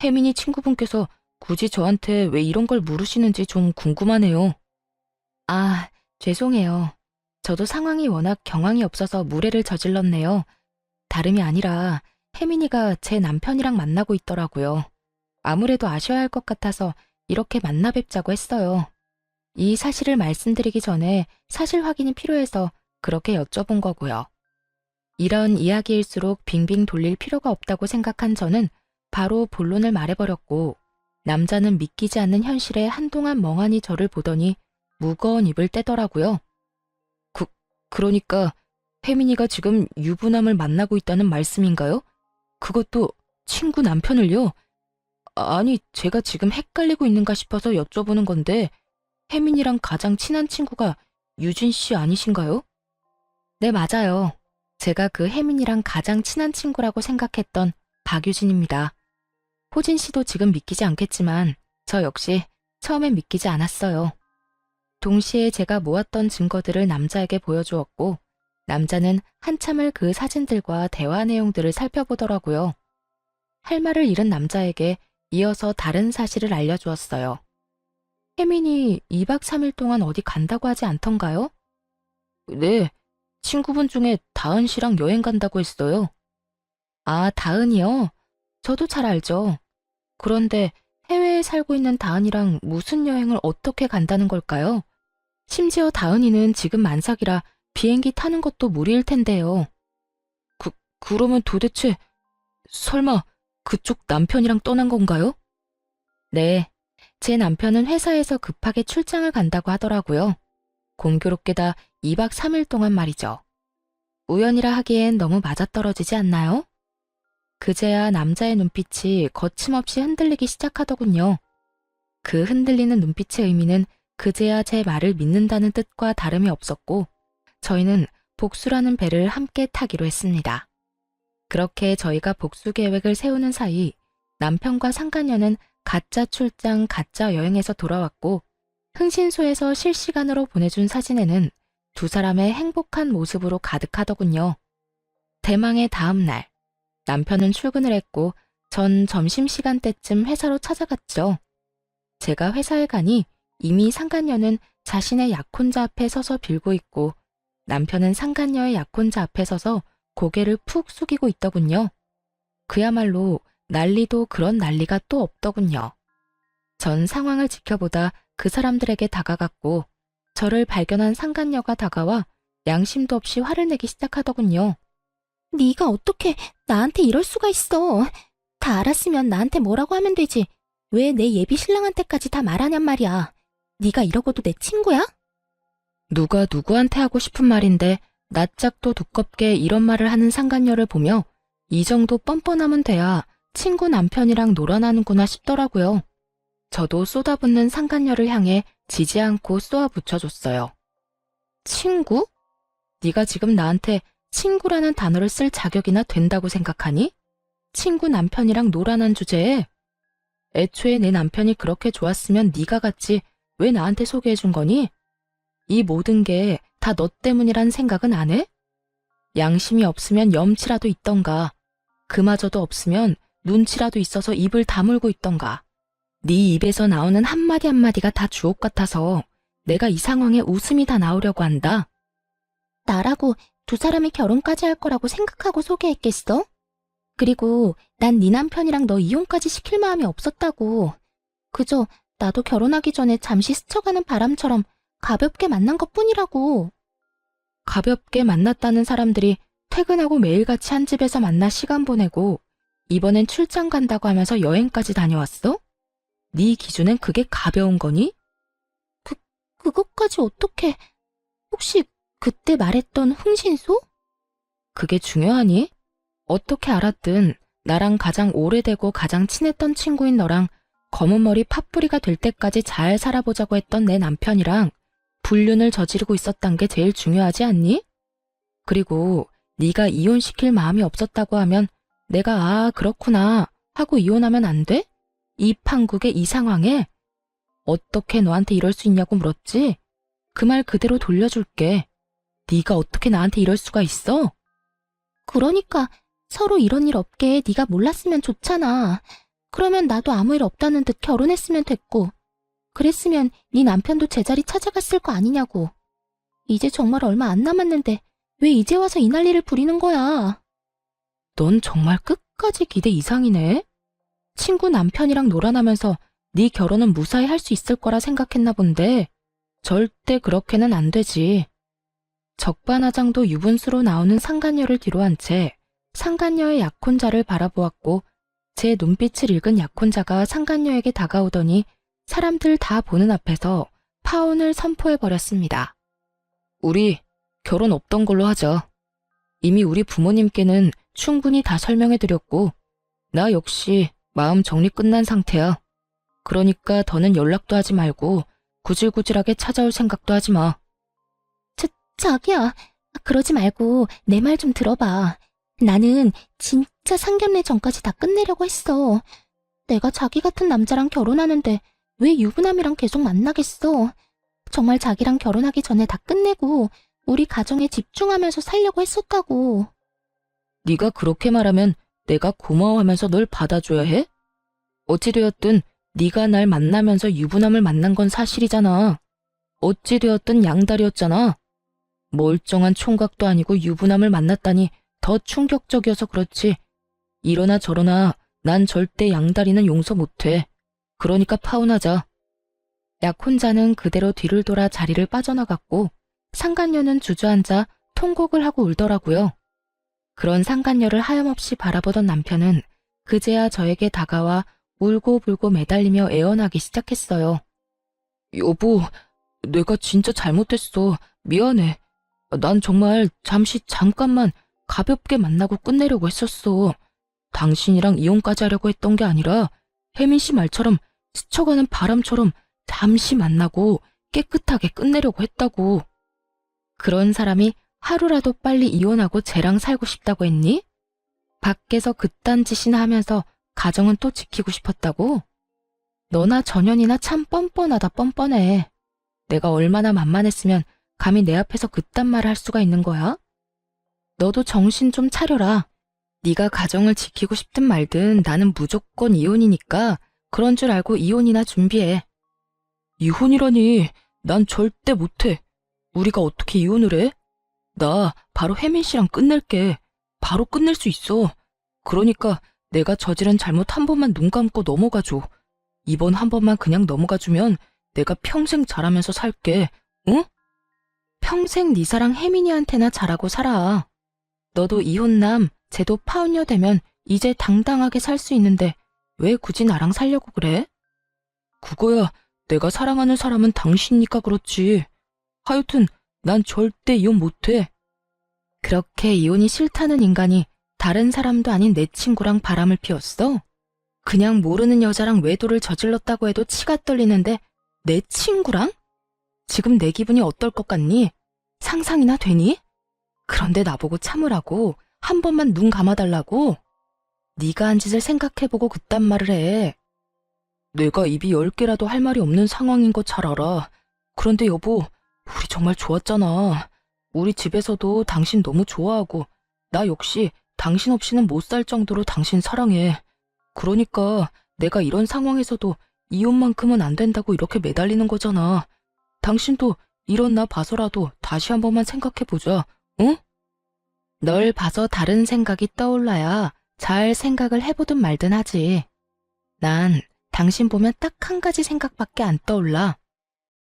혜민이 친구분께서 굳이 저한테 왜 이런 걸 물으시는지 좀 궁금하네요. 아, 죄송해요. 저도 상황이 워낙 경황이 없어서 무례를 저질렀네요. 다름이 아니라 혜민이가 제 남편이랑 만나고 있더라고요. 아무래도 아셔야 할 것 같아서 이렇게 만나 뵙자고 했어요. 이 사실을 말씀드리기 전에 사실 확인이 필요해서 그렇게 여쭤본 거고요. 이런 이야기일수록 빙빙 돌릴 필요가 없다고 생각한 저는 바로 본론을 말해버렸고, 남자는 믿기지 않는 현실에 한동안 멍하니 저를 보더니 무거운 입을 떼더라고요. 그러니까 혜민이가 지금 유부남을 만나고 있다는 말씀인가요? 그것도 친구 남편을요? 아니, 제가 지금 헷갈리고 있는가 싶어서 여쭤보는 건데 혜민이랑 가장 친한 친구가 유진 씨 아니신가요? 네, 맞아요. 제가 그 혜민이랑 가장 친한 친구라고 생각했던 박유진입니다. 호진 씨도 지금 믿기지 않겠지만 저 역시 처음엔 믿기지 않았어요. 동시에 제가 모았던 증거들을 남자에게 보여주었고, 남자는 한참을 그 사진들과 대화 내용들을 살펴보더라고요. 할 말을 잃은 남자에게 이어서 다른 사실을 알려주었어요. 혜민이 2박 3일 동안 어디 간다고 하지 않던가요? 네, 친구분 중에 다은 씨랑 여행 간다고 했어요. 아, 다은이요? 저도 잘 알죠. 그런데 해외에 살고 있는 다은이랑 무슨 여행을 어떻게 간다는 걸까요? 심지어 다은이는 지금 만삭이라 비행기 타는 것도 무리일 텐데요. 그러면 도대체 설마 그쪽 남편이랑 떠난 건가요? 네, 제 남편은 회사에서 급하게 출장을 간다고 하더라고요. 공교롭게다 2박 3일 동안 말이죠. 우연이라 하기엔 너무 맞아떨어지지 않나요? 그제야 남자의 눈빛이 거침없이 흔들리기 시작하더군요. 그 흔들리는 눈빛의 의미는 그제야 제 말을 믿는다는 뜻과 다름이 없었고, 저희는 복수라는 배를 함께 타기로 했습니다. 그렇게 저희가 복수 계획을 세우는 사이 남편과 상간녀는 가짜 출장, 가짜 여행에서 돌아왔고, 흥신소에서 실시간으로 보내준 사진에는 두 사람의 행복한 모습으로 가득하더군요. 대망의 다음 날, 남편은 출근을 했고 전 점심시간 때쯤 회사로 찾아갔죠. 제가 회사에 가니 이미 상간녀는 자신의 약혼자 앞에 서서 빌고 있고, 남편은 상간녀의 약혼자 앞에 서서 고개를 푹 숙이고 있더군요. 그야말로 난리도 그런 난리가 또 없더군요. 전 상황을 지켜보다 그 사람들에게 다가갔고, 저를 발견한 상간녀가 다가와 양심도 없이 화를 내기 시작하더군요. 네가 어떻게 나한테 이럴 수가 있어. 다 알았으면 나한테 뭐라고 하면 되지. 왜 내 예비 신랑한테까지 다 말하냔 말이야. 네가 이러고도 내 친구야? 누가 누구한테 하고 싶은 말인데 낯짝도 두껍게 이런 말을 하는 상간녀를 보며 이 정도 뻔뻔하면 돼야 친구 남편이랑 놀아나는구나 싶더라고요. 저도 쏟아붓는 상간녀를 향해 지지 않고 쏘아 붙여줬어요. 친구? 네가 지금 나한테 친구라는 단어를 쓸 자격이나 된다고 생각하니? 친구 남편이랑 놀아난 주제에? 애초에 내 남편이 그렇게 좋았으면 네가 갔지 왜 나한테 소개해준 거니? 이 모든 게 다 너 때문이란 생각은 안 해? 양심이 없으면 염치라도 있던가. 그마저도 없으면 눈치라도 있어서 입을 다물고 있던가. 네 입에서 나오는 한마디 한마디가 다 주옥 같아서 내가 이 상황에 웃음이 다 나오려고 한다. 나라고 두 사람이 결혼까지 할 거라고 생각하고 소개했겠어? 그리고 난 네 남편이랑 너 이혼까지 시킬 마음이 없었다고. 그저 나도 결혼하기 전에 잠시 스쳐가는 바람처럼 가볍게 만난 것뿐이라고. 가볍게 만났다는 사람들이 퇴근하고 매일같이 한 집에서 만나 시간 보내고 이번엔 출장 간다고 하면서 여행까지 다녀왔어? 네 기준엔 그게 가벼운 거니? 그것까지 어떻게... 혹시 그때 말했던 흥신소? 그게 중요하니? 어떻게 알았든 나랑 가장 오래되고 가장 친했던 친구인 너랑 검은 머리 팥뿌리가 될 때까지 잘 살아보자고 했던 내 남편이랑 불륜을 저지르고 있었단 게 제일 중요하지 않니? 그리고 네가 이혼시킬 마음이 없었다고 하면 내가 아 그렇구나 하고 이혼하면 안 돼? 이 판국의 이 상황에? 어떻게 너한테 이럴 수 있냐고 물었지? 그 말 그대로 돌려줄게. 네가 어떻게 나한테 이럴 수가 있어? 그러니까 서로 이런 일 없게 네가 몰랐으면 좋잖아. 그러면 나도 아무 일 없다는 듯 결혼했으면 됐고. 그랬으면 네 남편도 제자리 찾아갔을 거 아니냐고. 이제 정말 얼마 안 남았는데 왜 이제 와서 이 난리를 부리는 거야? 넌 정말 끝까지 기대 이상이네. 친구 남편이랑 놀아나면서 네 결혼은 무사히 할 수 있을 거라 생각했나 본데 절대 그렇게는 안 되지. 적반하장도 유분수로 나오는 상간녀를 뒤로한 채 상간녀의 약혼자를 바라보았고 제 눈빛을 읽은 약혼자가 상간녀에게 다가오더니 사람들 다 보는 앞에서 파혼을 선포해버렸습니다. 우리 결혼 없던 걸로 하자. 이미 우리 부모님께는 충분히 다 설명해드렸고 나 역시 마음 정리 끝난 상태야. 그러니까 더는 연락도 하지 말고 구질구질하게 찾아올 생각도 하지 마. 자기야, 그러지 말고 내 말 좀 들어봐. 나는 진짜 상견례 전까지 다 끝내려고 했어. 내가 자기 같은 남자랑 결혼하는데 왜 유부남이랑 계속 만나겠어. 정말 자기랑 결혼하기 전에 다 끝내고 우리 가정에 집중하면서 살려고 했었다고. 네가 그렇게 말하면 내가 고마워하면서 널 받아줘야 해? 어찌되었든 네가 날 만나면서 유부남을 만난 건 사실이잖아. 어찌되었든 양다리였잖아. 멀쩡한 총각도 아니고 유부남을 만났다니 더 충격적이어서 그렇지. 이러나 저러나 난 절대 양다리는 용서 못해. 그러니까 파혼하자. 약혼자는 그대로 뒤를 돌아 자리를 빠져나갔고 상간녀는 주저앉아 통곡을 하고 울더라고요. 그런 상간녀를 하염없이 바라보던 남편은 그제야 저에게 다가와 울고불고 매달리며 애원하기 시작했어요. 여보, 내가 진짜 잘못했어. 미안해. 난 정말 잠깐만 가볍게 만나고 끝내려고 했었어. 당신이랑 이혼까지 하려고 했던 게 아니라 혜민 씨 말처럼 스쳐가는 바람처럼 잠시 만나고 깨끗하게 끝내려고 했다고. 그런 사람이 하루라도 빨리 이혼하고 쟤랑 살고 싶다고 했니? 밖에서 그딴 짓이나 하면서 가정은 또 지키고 싶었다고? 너나 전현이나 참 뻔뻔하다 뻔뻔해. 내가 얼마나 만만했으면 감히 내 앞에서 그딴 말을 할 수가 있는 거야? 너도 정신 좀 차려라. 네가 가정을 지키고 싶든 말든 나는 무조건 이혼이니까 그런 줄 알고 이혼이나 준비해. 이혼이라니, 난 절대 못해. 우리가 어떻게 이혼을 해? 나 바로 혜민 씨랑 끝낼게. 바로 끝낼 수 있어. 그러니까 내가 저지른 잘못 한 번만 눈 감고 넘어가줘. 이번 한 번만 그냥 넘어가주면 내가 평생 잘하면서 살게. 응? 평생 네 사랑 혜민이한테나 잘하고 살아. 너도 이혼남, 쟤도 파혼녀 되면 이제 당당하게 살 수 있는데 왜 굳이 나랑 살려고 그래? 그거야, 내가 사랑하는 사람은 당신이니까 그렇지. 하여튼 난 절대 이혼 못해. 그렇게 이혼이 싫다는 인간이 다른 사람도 아닌 내 친구랑 바람을 피웠어? 그냥 모르는 여자랑 외도를 저질렀다고 해도 치가 떨리는데 내 친구랑? 지금 내 기분이 어떨 것 같니? 상상이나 되니? 그런데 나보고 참으라고? 한 번만 눈 감아달라고? 네가 한 짓을 생각해보고 그딴 말을 해. 내가 입이 10개라도 할 말이 없는 상황인 거 잘 알아. 그런데 여보, 우리 정말 좋았잖아. 우리 집에서도 당신 너무 좋아하고 나 역시 당신 없이는 못 살 정도로 당신 사랑해. 그러니까 내가 이런 상황에서도 이혼만큼은 안 된다고 이렇게 매달리는 거잖아. 당신도 이런 나 봐서라도 다시 한 번만 생각해보자, 응? 널 봐서 다른 생각이 떠올라야 잘 생각을 해보든 말든 하지. 난 당신 보면 딱 한 가지 생각밖에 안 떠올라.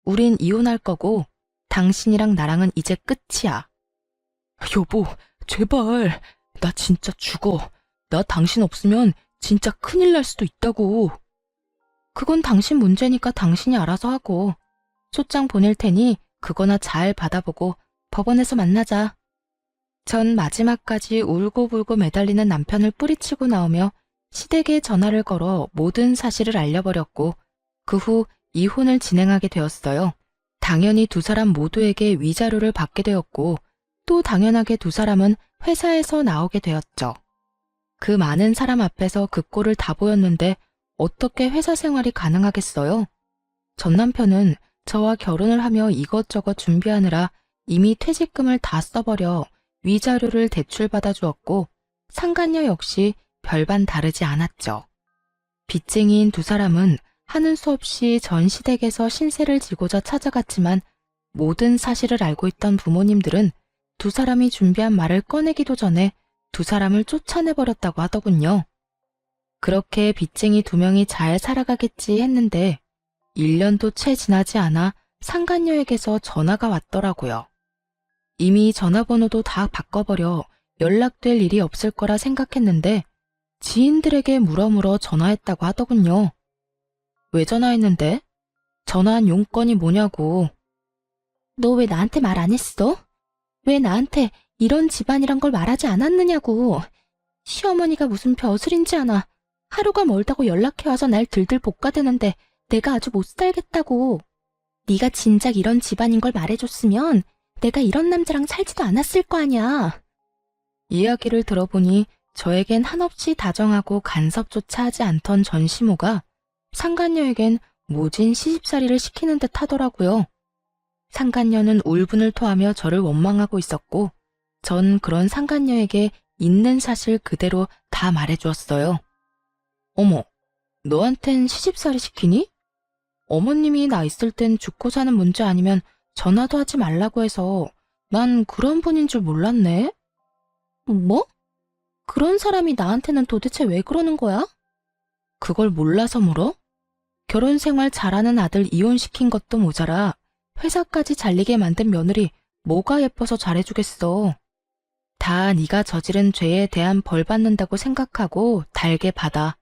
우린 이혼할 거고 당신이랑 나랑은 이제 끝이야. 여보, 제발. 나 진짜 죽어. 나 당신 없으면 진짜 큰일 날 수도 있다고. 그건 당신 문제니까 당신이 알아서 하고. 소장 보낼 테니 그거나 잘 받아보고 법원에서 만나자. 전 마지막까지 울고불고 매달리는 남편을 뿌리치고 나오며 시댁에 전화를 걸어 모든 사실을 알려버렸고 그 후 이혼을 진행하게 되었어요. 당연히 두 사람 모두에게 위자료를 받게 되었고 또 당연하게 두 사람은 회사에서 나오게 되었죠. 그 많은 사람 앞에서 그 꼴을 다 보였는데 어떻게 회사 생활이 가능하겠어요? 전 남편은 저와 결혼을 하며 이것저것 준비하느라 이미 퇴직금을 다 써버려 위자료를 대출받아 주었고 상간녀 역시 별반 다르지 않았죠. 빚쟁이인 두 사람은 하는 수 없이 전 시댁에서 신세를 지고자 찾아갔지만 모든 사실을 알고 있던 부모님들은 두 사람이 준비한 말을 꺼내기도 전에 두 사람을 쫓아내버렸다고 하더군요. 그렇게 빚쟁이 두 명이 잘 살아가겠지 했는데 1년도 채 지나지 않아 상간녀에게서 전화가 왔더라고요. 이미 전화번호도 다 바꿔버려 연락될 일이 없을 거라 생각했는데 지인들에게 물어물어 전화했다고 하더군요. 왜 전화했는데? 전화한 용건이 뭐냐고. 너 왜 나한테 말 안 했어? 왜 나한테 이런 집안이란 걸 말하지 않았느냐고. 시어머니가 무슨 벼슬인지 아나. 하루가 멀다고 연락해와서 날 들들 볶아대는데 내가 아주 못 살겠다고. 네가 진작 이런 집안인 걸 말해줬으면 내가 이런 남자랑 살지도 않았을 거 아냐. 이야기를 들어보니 저에겐 한없이 다정하고 간섭조차 하지 않던 전시모가 상간녀에겐 모진 시집살이를 시키는 듯 하더라고요. 상간녀는 울분을 토하며 저를 원망하고 있었고 전 그런 상간녀에게 있는 사실 그대로 다 말해주었어요. 어머, 너한텐 시집살이 시키니? 어머님이 나 있을 땐 죽고 사는 문제 아니면 전화도 하지 말라고 해서 난 그런 분인 줄 몰랐네. 뭐? 그런 사람이 나한테는 도대체 왜 그러는 거야? 그걸 몰라서 물어? 결혼 생활 잘하는 아들 이혼시킨 것도 모자라 회사까지 잘리게 만든 며느리 뭐가 예뻐서 잘해주겠어. 다 네가 저지른 죄에 대한 벌 받는다고 생각하고 달게 받아.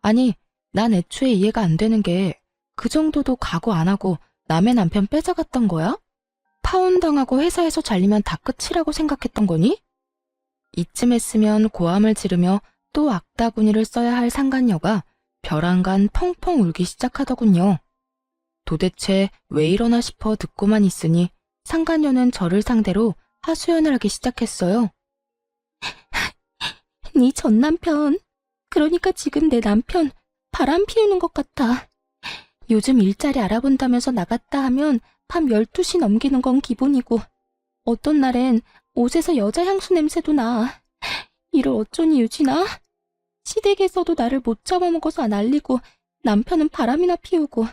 아니, 난 애초에 이해가 안 되는 게 그 정도도 각오 안 하고 남의 남편 뺏어갔던 거야? 파혼당하고 회사에서 잘리면 다 끝이라고 생각했던 거니? 이쯤 했으면 고함을 지르며 또 악다구니를 써야 할 상간녀가 벼랑간 펑펑 울기 시작하더군요. 도대체 왜 이러나 싶어 듣고만 있으니 상간녀는 저를 상대로 하소연을 하기 시작했어요. 네 전 남편, 그러니까 지금 내 남편 바람 피우는 것 같아. 요즘 일자리 알아본다면서 나갔다 하면 밤 12시 넘기는 건 기본이고 어떤 날엔 옷에서 여자 향수 냄새도 나. 이를 어쩌니 유진아? 시댁에서도 나를 못 잡아먹어서 난리고 남편은 바람이나 피우고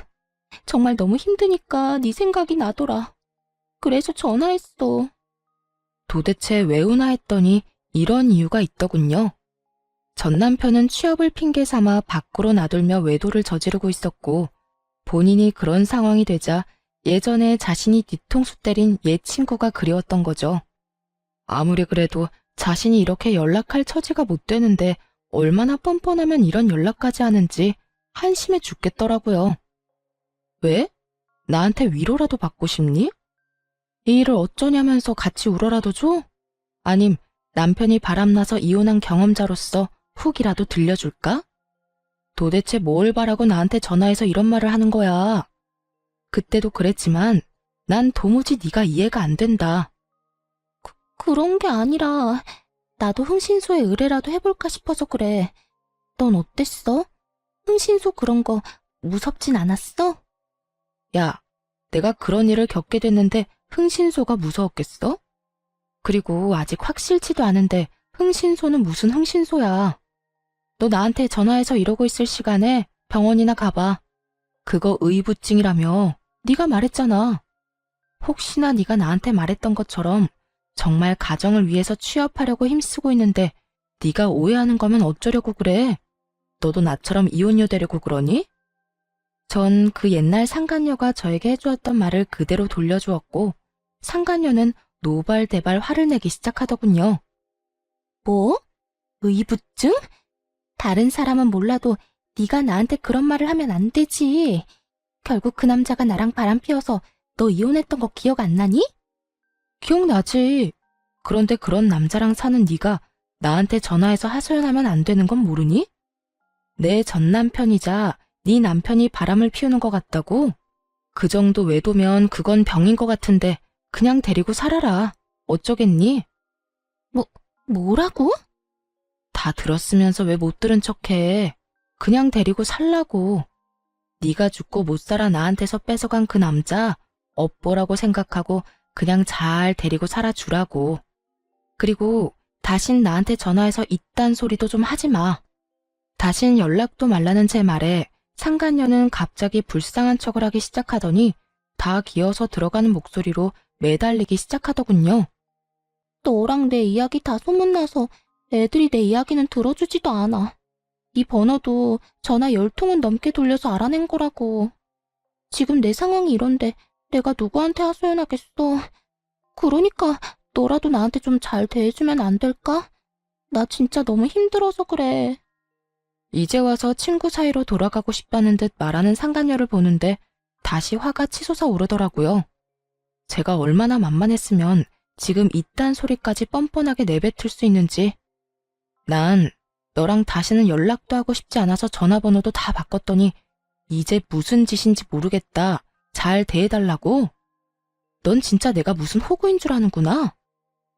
정말 너무 힘드니까 네 생각이 나더라. 그래서 전화했어. 도대체 왜 우나 했더니 이런 이유가 있더군요. 전 남편은 취업을 핑계 삼아 밖으로 나돌며 외도를 저지르고 있었고 본인이 그런 상황이 되자 예전에 자신이 뒤통수 때린 옛 친구가 그리웠던 거죠. 아무리 그래도 자신이 이렇게 연락할 처지가 못 되는데 얼마나 뻔뻔하면 이런 연락까지 하는지 한심해 죽겠더라고요. 왜? 나한테 위로라도 받고 싶니? 이 일을 어쩌냐면서 같이 울어라도 줘? 아님 남편이 바람나서 이혼한 경험자로서 훅이라도 들려줄까? 도대체 뭘 바라고 나한테 전화해서 이런 말을 하는 거야? 그때도 그랬지만 난 도무지 네가 이해가 안 된다. 그런 게 아니라 나도 흥신소에 의뢰라도 해볼까 싶어서 그래. 넌 어땠어? 흥신소 그런 거 무섭진 않았어? 야, 내가 그런 일을 겪게 됐는데 흥신소가 무서웠겠어? 그리고 아직 확실치도 않은데 흥신소는 무슨 흥신소야. 너 나한테 전화해서 이러고 있을 시간에 병원이나 가봐. 그거 의부증이라며 네가 말했잖아. 혹시나 네가 나한테 말했던 것처럼 정말 가정을 위해서 취업하려고 힘쓰고 있는데 네가 오해하는 거면 어쩌려고 그래? 너도 나처럼 이혼녀 되려고 그러니? 전 그 옛날 상간녀가 저에게 해주었던 말을 그대로 돌려주었고 상간녀는 노발대발 화를 내기 시작하더군요. 뭐? 의부증? 다른 사람은 몰라도 네가 나한테 그런 말을 하면 안 되지. 결국 그 남자가 나랑 바람 피워서 너 이혼했던 거 기억 안 나니? 기억나지? 그런데 그런 남자랑 사는 네가 나한테 전화해서 하소연하면 안 되는 건 모르니? 내 전 남편이자 네 남편이 바람을 피우는 것 같다고? 그 정도 외도면 그건 병인 것 같은데 그냥 데리고 살아라. 어쩌겠니? 뭐라고? 다 들었으면서 왜 못 들은 척해. 그냥 데리고 살라고. 네가 죽고 못 살아 나한테서 뺏어간 그 남자 업보라고 생각하고 그냥 잘 데리고 살아주라고. 그리고 다신 나한테 전화해서 이딴 소리도 좀 하지 마. 다신 연락도 말라는 제 말에 상간녀는 갑자기 불쌍한 척을 하기 시작하더니 다 기어서 들어가는 목소리로 매달리기 시작하더군요. 너랑 내 이야기 다 소문나서 애들이 내 이야기는 들어주지도 않아. 네 번호도 전화 10통은 넘게 돌려서 알아낸 거라고. 지금 내 상황이 이런데 내가 누구한테 하소연하겠어. 그러니까 너라도 나한테 좀 잘 대해주면 안 될까? 나 진짜 너무 힘들어서 그래. 이제 와서 친구 사이로 돌아가고 싶다는 듯 말하는 상간녀를 보는데 다시 화가 치솟아 오르더라고요. 제가 얼마나 만만했으면 지금 이딴 소리까지 뻔뻔하게 내뱉을 수 있는지. 난 너랑 다시는 연락도 하고 싶지 않아서 전화번호도 다 바꿨더니 이제 무슨 짓인지 모르겠다. 잘 대해달라고? 넌 진짜 내가 무슨 호구인 줄 아는구나.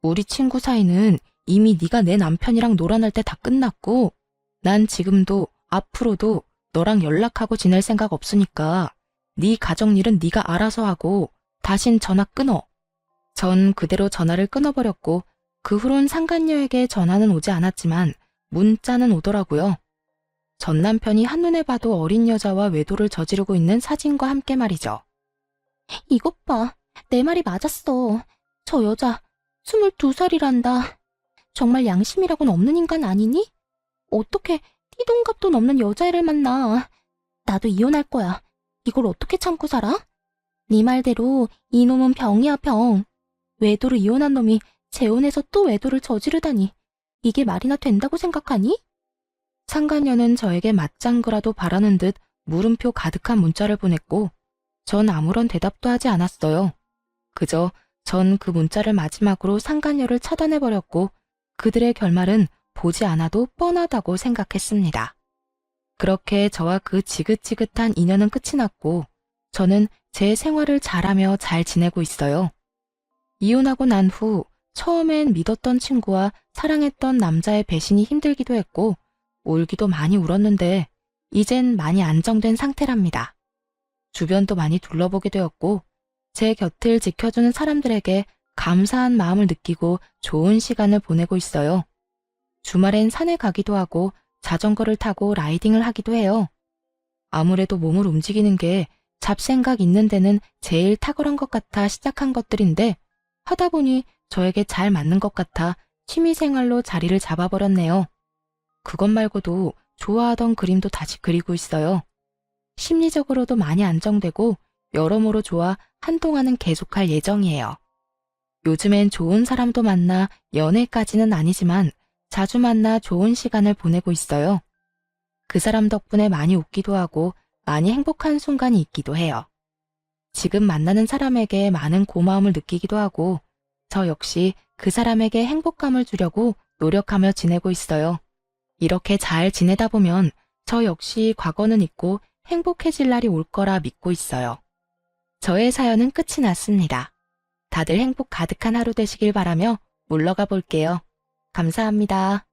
우리 친구 사이는 이미 네가 내 남편이랑 놀아날 때 다 끝났고 난 지금도 앞으로도 너랑 연락하고 지낼 생각 없으니까 네 가정일은 네가 알아서 하고 다신 전화 끊어. 전 그대로 전화를 끊어버렸고 그 후론 상간녀에게 전화는 오지 않았지만 문자는 오더라고요. 전 남편이 한눈에 봐도 어린 여자와 외도를 저지르고 있는 사진과 함께 말이죠. 이것 봐. 내 말이 맞았어. 저 여자 22살이란다. 정말 양심이라고는 없는 인간 아니니? 어떻게 띠동갑도 넘는 여자애를 만나. 나도 이혼할 거야. 이걸 어떻게 참고 살아? 네 말대로 이놈은 병이야, 병. 외도로 이혼한 놈이 재혼해서 또 외도를 저지르다니. 이게 말이나 된다고 생각하니? 상간녀는 저에게 맞장구라도 바라는 듯 물음표 가득한 문자를 보냈고 전 아무런 대답도 하지 않았어요. 그저 전 그 문자를 마지막으로 상간녀를 차단해버렸고 그들의 결말은 보지 않아도 뻔하다고 생각했습니다. 그렇게 저와 그 지긋지긋한 인연은 끝이 났고 저는 제 생활을 잘하며 잘 지내고 있어요. 이혼하고 난 후 처음엔 믿었던 친구와 사랑했던 남자의 배신이 힘들기도 했고 울기도 많이 울었는데 이젠 많이 안정된 상태랍니다. 주변도 많이 둘러보게 되었고 제 곁을 지켜주는 사람들에게 감사한 마음을 느끼고 좋은 시간을 보내고 있어요. 주말엔 산에 가기도 하고 자전거를 타고 라이딩을 하기도 해요. 아무래도 몸을 움직이는 게 잡생각 있는 데는 제일 탁월한 것 같아 시작한 것들인데 하다 보니 저에게 잘 맞는 것 같아 취미생활로 자리를 잡아버렸네요. 그것 말고도 좋아하던 그림도 다시 그리고 있어요. 심리적으로도 많이 안정되고 여러모로 좋아 한동안은 계속할 예정이에요. 요즘엔 좋은 사람도 만나 연애까지는 아니지만 자주 만나 좋은 시간을 보내고 있어요. 그 사람 덕분에 많이 웃기도 하고 많이 행복한 순간이 있기도 해요. 지금 만나는 사람에게 많은 고마움을 느끼기도 하고 저 역시 그 사람에게 행복감을 주려고 노력하며 지내고 있어요. 이렇게 잘 지내다 보면 저 역시 과거는 잊고 행복해질 날이 올 거라 믿고 있어요. 저의 사연은 끝이 났습니다. 다들 행복 가득한 하루 되시길 바라며 물러가 볼게요. 감사합니다.